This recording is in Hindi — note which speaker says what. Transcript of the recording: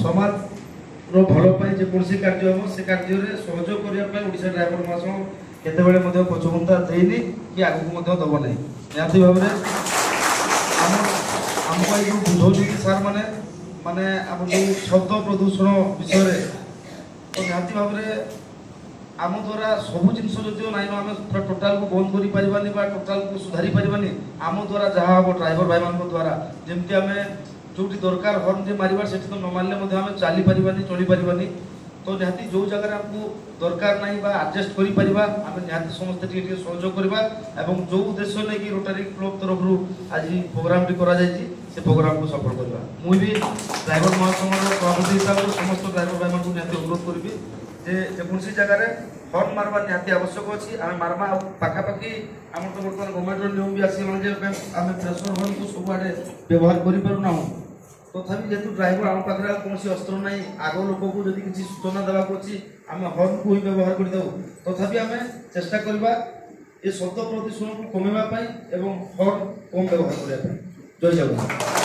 Speaker 1: समाज रो भलो पाई जे कोनसी कार्य हो से कार्य रे सहयोग करिया पाई ओडिसा ड्राइवर महासंघ केते बेले मध्ये पछुंता देइनी कि आगु को मध्ये दबो नै याति भाबरे हम पाई जो बुझौली सर माने माने हम जो शब्द प्रदूषण विषय रे तो याति भाबरे आम द्वारा सबु जिनस जदिओ नाइन आम पूरा टोटाल को बंद करि परिबानी बा टोटाल को सुधारी परिबानी आम द्वारा जहा हो ड्राइवर भाई मान द्वारा जेमति आमे जोटी दरकार हॉर्न जे मारिबा सेठी तो न मारले मध्ये आमे चाली परिबानी चली परिबानी तो निहाती जो जगह हमको दरकार नहीं बा एडजस्ट करि परिबा आमे निहाती समस्त टिके सहयोग करबा एवं जो उद्देश्य नै कि रोटरी क्लब तरफ रु आज प्रोग्राम भी करा जायछि से प्रोग्राम को सफल करबा मुई भी ड्राइवर महासंघ सभापति हिसाब से समस्त ड्राइवर भाई मान को निहाती अनुरोध करबी जे कोनसी जगह रे हॉर्न मारबा निहाती आवश्यक अछि आमे मारबा पाखा पाखी हम तो वर्तमान गवर्नमेंट रो नियम भी आसी माने जे आमे प्रेशर हॉर्न को सब आडे व्यवहार करि पारु ना तथापि जेतु ड्राइवर आम पाखरे कोनसी अस्त्र नाही आगो लोक को जदि किछि सूचना देबा को अछि आमे हॉर्न को ही व्यवहार करि दउ तथापि आमे चेष्टा करबा ए शब्द प्रदूषण को कमेबा पई एवं हॉर्न कम व्यवहार करिया पई जय जगन्नाथ।